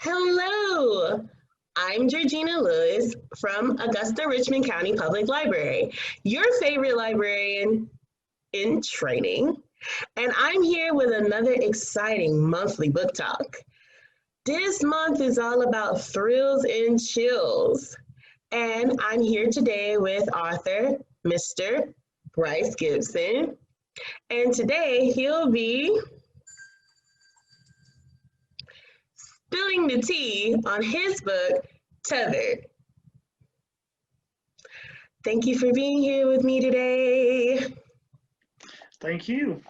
Hello, I'm Georgina Lewis from Augusta-Richmond County Public Library, your favorite librarian in training, and I'm here with another exciting monthly book talk. This month is all about thrills and chills, and I'm here today with author Mr. Bryce Gibson, and today he'll be spilling the tea on his book, Tethered. Thank you for being here with me today. Thank you.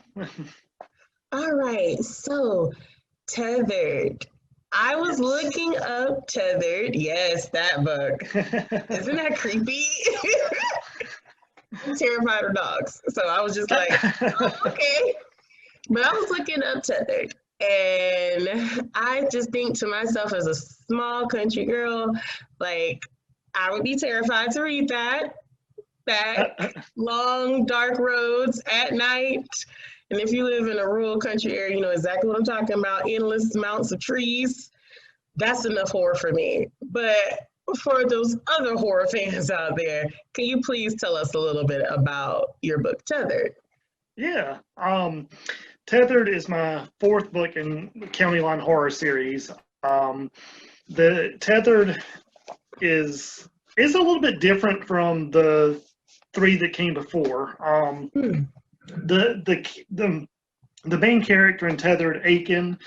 All right, so Tethered. I was looking up Tethered. Yes, that book. Isn't that creepy? I'm terrified of dogs. So I was just like, oh, okay. But I was looking up Tethered. And I just think to myself as a small country girl, like I would be terrified to read that. Long, dark roads at night. And if you live in a rural country area, you know exactly what I'm talking about. Endless amounts of trees. That's enough horror for me. But for those other horror fans out there, can you please tell us a little bit about your book, Tethered? Yeah. Tethered is my fourth book in the County Line Horror series. The Tethered is a little bit different from the three that came before. The main character in Tethered, Aiken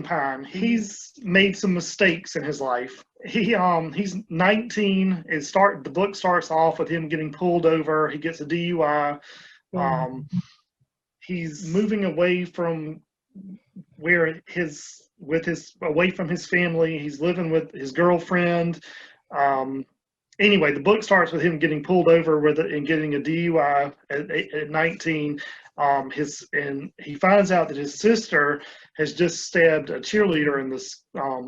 Pine, he's made some mistakes in his life. He's 19. The book starts off with him getting pulled over. He gets a DUI. He's moving away from away from his family. He's living with his girlfriend. Anyway, the book starts with him getting pulled over and getting a DUI at 19. And he finds out that his sister has just stabbed a cheerleader in the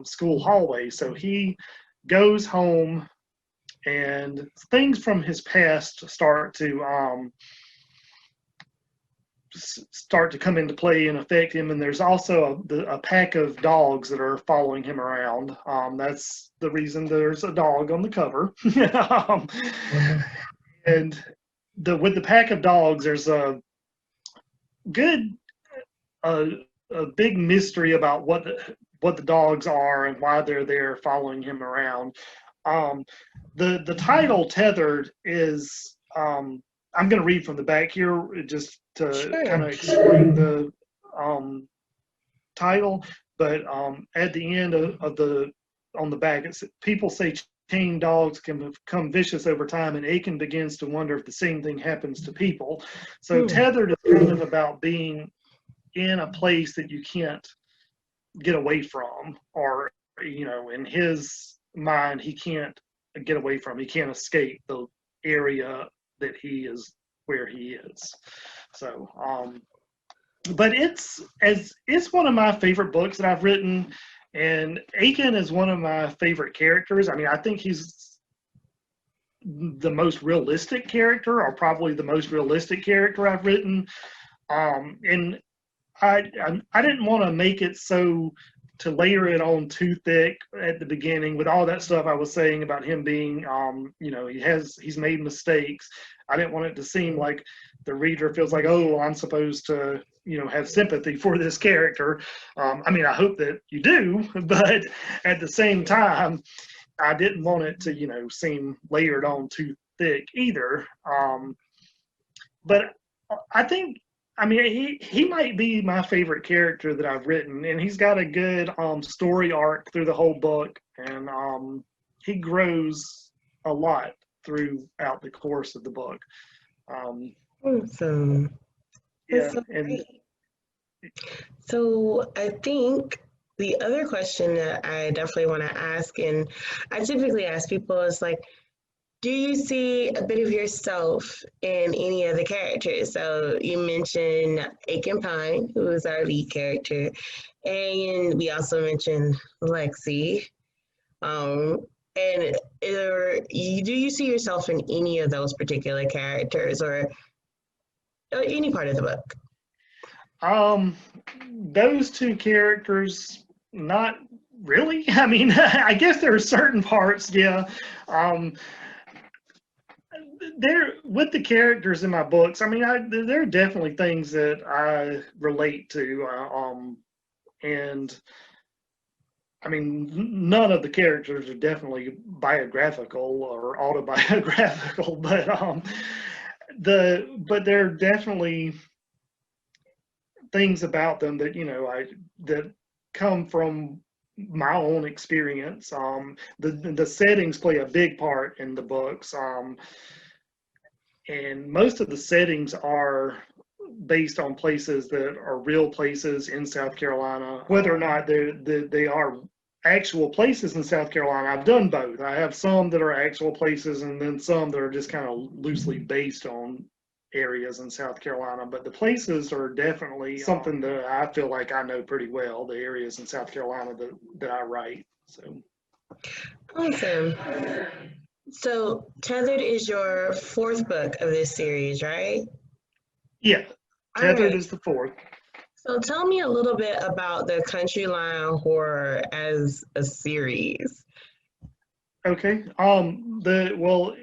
school hallway. So he goes home, and things from his past start to come into play and affect him. And there's also a pack of dogs that are following him around. That's the reason there's a dog on the cover. And with the pack of dogs, there's a big mystery about what the dogs are and why they're there following him around. The title Tethered is I'm going to read from the back here just to kind of explain the title, but at the end on the back, people say chained dogs can become vicious over time, and Aiken begins to wonder if the same thing happens to people. So Tethered is kind of about being in a place that you can't get away from, or in his mind, he can't get away from. He can't escape the area that he is where he is. So but it's one of my favorite books that I've written, and Aiken is one of my favorite characters. I mean, I think he's the most realistic character, or probably the most realistic character I've written. And I didn't want to make it to layer it on too thick at the beginning with all that stuff I was saying about him being, he's made mistakes. I didn't want it to seem like the reader feels like, oh, I'm supposed to, have sympathy for this character. I mean, I hope that you do, but at the same time, I didn't want it to, seem layered on too thick either. But I mean, he might be my favorite character that I've written, and he's got a good story arc through the whole book, and he grows a lot throughout the course of the book. Awesome. Yeah, so I think the other question that I definitely want to ask, and I typically ask people, is like, do you see a bit of yourself in any of the characters? So you mentioned Aiken Pine, who is our lead character, and we also mentioned Lexi. And do you see yourself in any of those particular characters, or any part of the book? Those two characters, not really? I mean, I guess there are certain parts, yeah. There with the characters in my books, I mean, there are definitely things that I relate to, and I mean, none of the characters are definitely biographical or autobiographical, but there are definitely things about them that that come from my own experience. The settings play a big part in the books, and most of the settings are based on places that are real places in South Carolina. Whether or not they are actual places in South Carolina, I've done both. I have some that are actual places, and then some that are just kind of loosely based on areas in South Carolina. But the places are definitely something that I feel like I know pretty well, the areas in South Carolina that I write. So Awesome. So Tethered is your fourth book of this series, right? yeah, Tethered is the fourth. So tell me a little bit about the Country Line Horror as a series. Okay. They're all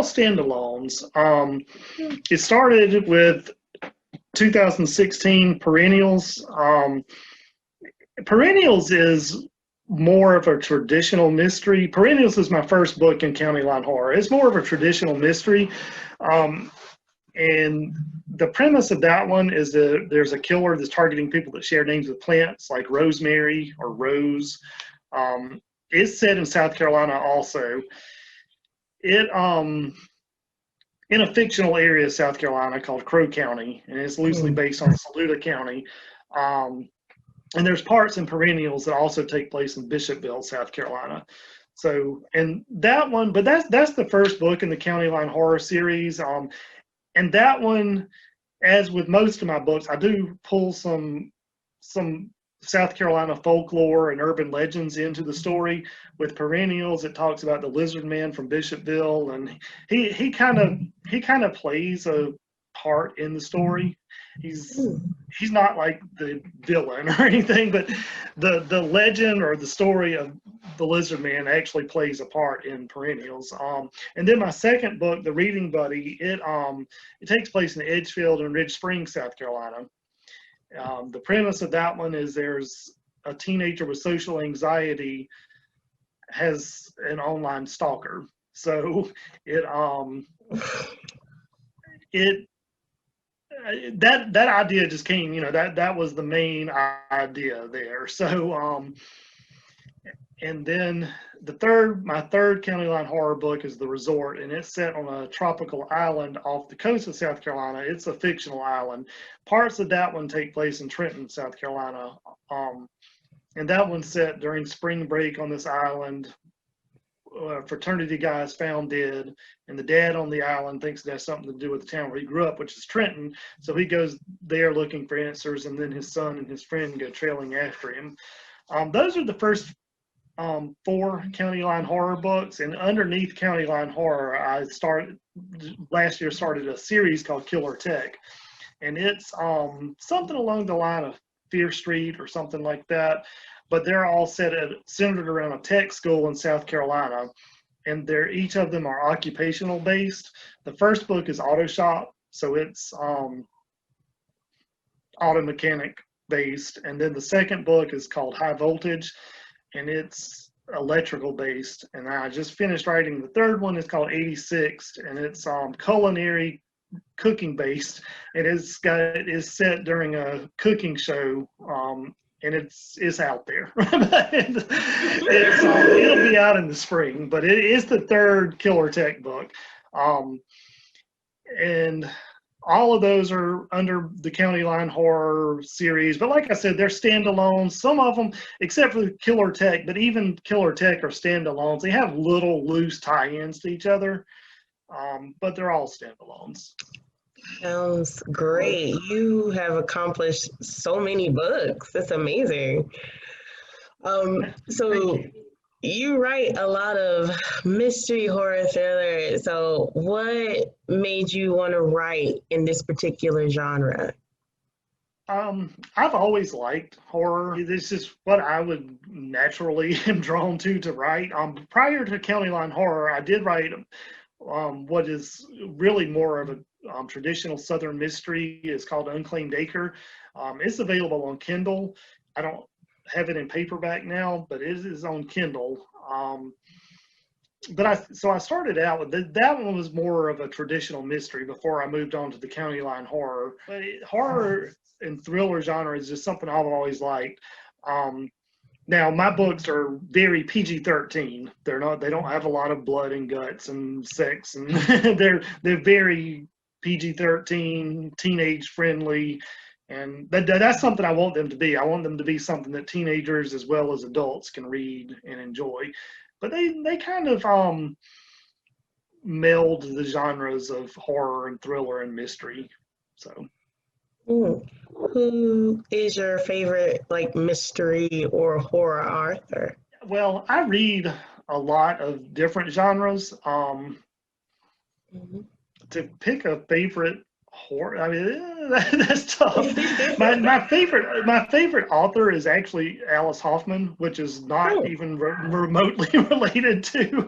standalones. It started with 2016 Perennials. Perennials is more of a traditional mystery. Perennials is my first book in County Line Horror. It's more of a traditional mystery. And the premise of that one is that there's a killer that's targeting people that share names with plants, like Rosemary or Rose. It's set in South Carolina also. It in a fictional area of South Carolina called Crow County, and it's loosely based on Saluda County. And there's parts in Perennials that also take place in Bishopville, South Carolina. So, and that one, but that's the first book in the County Line Horror series. And that one, as with most of my books, I do pull some South Carolina folklore and urban legends into the story. With Perennials, it talks about the Lizard Man from Bishopville, and he kind of plays a part in the story. He's not like the villain or anything, but the legend or the story of the Lizard Man actually plays a part in Perennials. And then my second book, The Reading Buddy, it takes place in Edgefield and Ridge Springs, South Carolina. The premise of that one is there's a teenager with social anxiety has an online stalker. So that idea just came, that was the main idea there. So and then my third County Line Horror book is The Resort, and it's set on a tropical island off the coast of South Carolina. It's a fictional island. Parts of that one take place in Trenton, South Carolina. And that one's set during spring break on this island. Fraternity guy is found dead, and the dad on the island thinks it has something to do with the town where he grew up, which is Trenton. So he goes there looking for answers, and then his son and his friend go trailing after him. Those are the first 4 County Line Horror books, and underneath County Line Horror, last year started a series called Killer Tech, and it's something along the line of Fear Street or something like that, but they're all centered around a tech school in South Carolina, and each of them are occupational based. The first book is Auto Shop, so it's auto mechanic based, and then the second book is called High Voltage, and it's electrical based. And I just finished writing the third one. It's called 86, and it's culinary cooking based. It is set during a cooking show, and it's out there. It'll be out in the spring, but it is the third Killer Tech book, and all of those are under the County Line Horror series. But like I said, they're standalones. Some of them, except for Killer Tech, but even Killer Tech are standalones. They have little loose tie-ins to each other, but they're all standalones. Sounds great. You have accomplished so many books. That's amazing. So you write a lot of mystery horror thrillers. So what made you want to write in this particular genre? I've always liked horror. It's just what I would naturally am drawn to write. Prior to County Line Horror, I did write what is really more of a traditional Southern mystery. It's called Unclaimed Acre. It's available on Kindle. I don't have it in paperback now, but it is on Kindle. But I started out with that one was more of a traditional mystery before I moved on to the County Line Horror. But horror and thriller genre is just something I've always liked. Now my books are very PG-13. They don't have a lot of blood and guts and sex, and they're very PG-13, teenage friendly, and that's something I want them to be. I want them to be something that teenagers as well as adults can read and enjoy. But they kind of meld the genres of horror and thriller and mystery. So, who is your favorite like mystery or horror author? well, I read a lot of different genres. To pick a favorite horror, I mean, that's tough. my favorite author is actually Alice Hoffman, which is not even remotely related to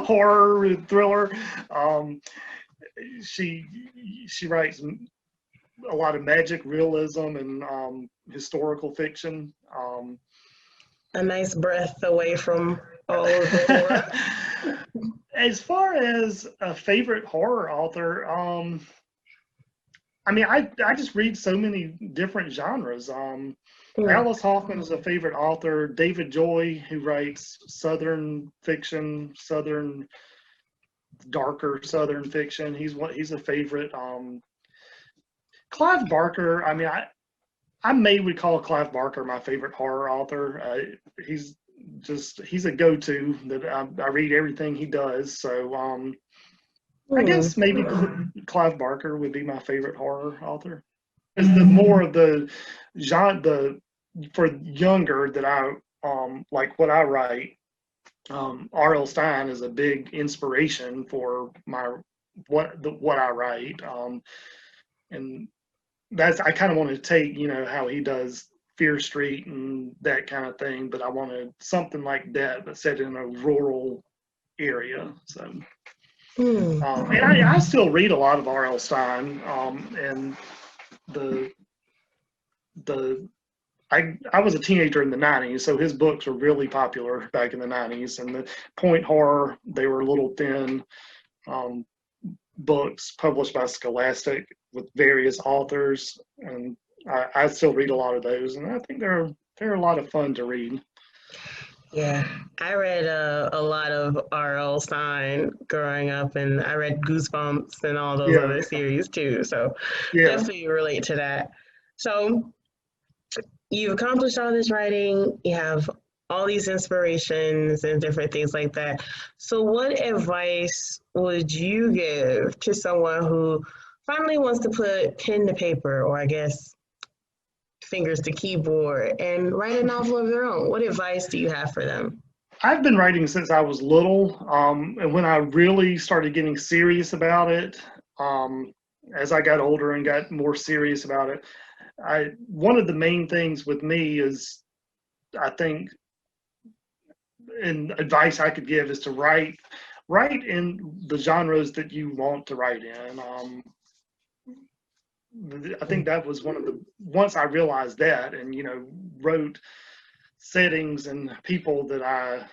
horror and thriller. She writes a lot of magic realism and historical fiction. A nice breath away from all of the horror. As far as a favorite horror author, I mean, I just read so many different genres. Alice Hoffman is a favorite author. David Joy, who writes Southern fiction, darker Southern fiction, he's a favorite. Clive Barker, I mean, I would call Clive Barker my favorite horror author. He's a go-to that I read everything he does. So I guess maybe Clive Barker would be my favorite horror author. It's the more of the genre, for younger that I like what I write. R.L. Stine is a big inspiration for what I write, and I kind of want to take how he does Fear Street and that kind of thing, but I wanted something like that, but set in a rural area. So, and I still read a lot of R.L. Stine, and I was a teenager in the 90s, so his books were really popular back in the 90s, and the point horror, they were little thin books published by Scholastic with various authors, and I still read a lot of those, and I think they're a lot of fun to read. Yeah, I read a lot of R.L. Stine growing up, and I read Goosebumps and all those other series too. So definitely relate to that. So you've accomplished all this writing. You have all these inspirations and different things like that. So what advice would you give to someone who finally wants to put pen to paper, or I guess fingers to keyboard, and write a novel of their own? What advice do you have for them? I've been writing since I was little, and when I really started getting serious about it, as I got older and got more serious about it, one of the main things with me is, I think, and advice I could give is to write in the genres that you want to write in. I think that was once I realized that, and wrote settings and people that I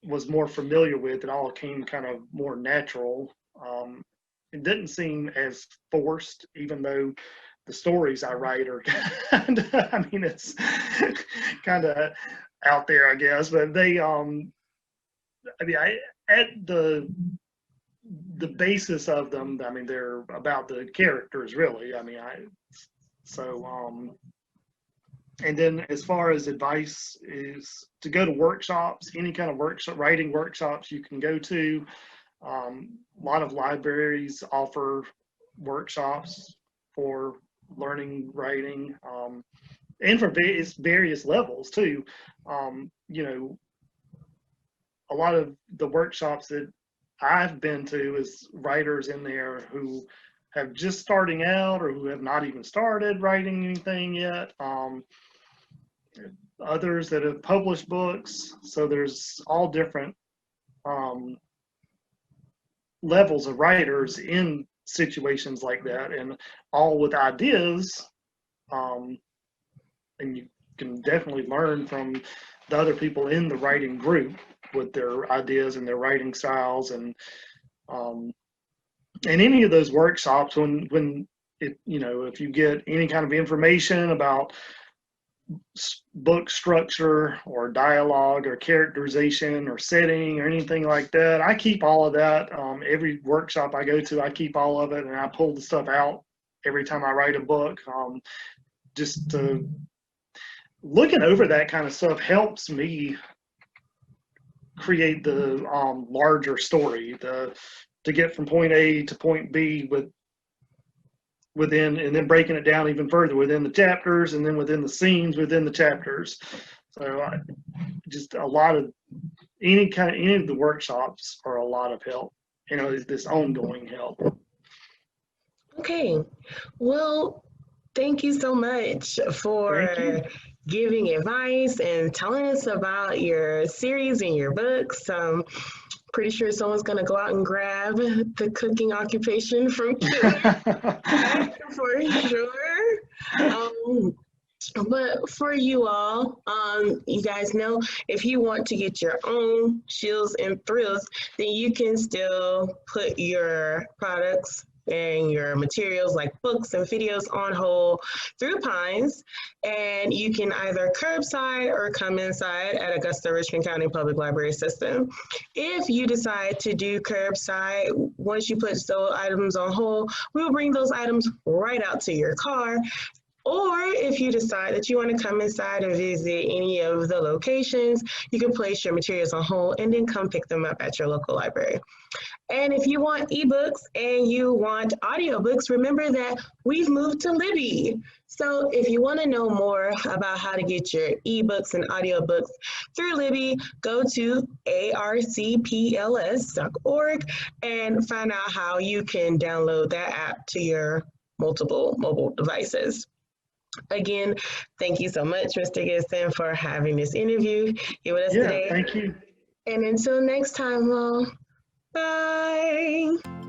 was more familiar with, it all came kind of more natural. It didn't seem as forced, even though the stories I write are kind of, I mean, it's kind of out there, I guess, but they, I mean, at the basis of them, I mean, they're about the characters, really. I mean, and then as far as advice is to go to workshops, any kind of writing workshops you can go to. A lot of libraries offer workshops for learning writing, and for various levels too. A lot of the workshops that I've been to is writers in there who have just starting out or who have not even started writing anything yet. Others that have published books. So there's all different levels of writers in situations like that, and all with ideas. And you can definitely learn from the other people in the writing group with their ideas and their writing styles, and any of those workshops when it, you know, if you get any kind of information about book structure or dialogue or characterization or setting or anything like that, I keep all of that. Every workshop I go to, I keep all of it, and I pull the stuff out every time I write a book. Just to looking over that kind of stuff helps me create the larger story, to get from point A to point B within, and then breaking it down even further within the chapters, and then within the scenes within the chapters. So just a lot of any of the workshops are a lot of help. You know, this ongoing help. Okay, well, thank you so much for giving advice and telling us about your series and your books. Pretty sure someone's going to go out and grab the cooking occupation from Kim for sure. But for you all, you guys know, if you want to get your own chills and thrills, then you can still put your products and your materials like books and videos on hold through Pines, and you can either curbside or come inside at Augusta-Richmond County Public Library System. If you decide to do curbside, once you put those items on hold, we'll bring those items right out to your car. Or if you decide that you want to come inside and visit any of the locations, you can place your materials on hold and then come pick them up at your local library. And if you want ebooks and you want audiobooks, remember that we've moved to Libby. So if you want to know more about how to get your ebooks and audiobooks through Libby, go to arcpls.org and find out how you can download that app to your multiple mobile devices. Again, thank you so much, Mr. Gibson, for having this interview here with us today. Thank you. And until next time, all, bye.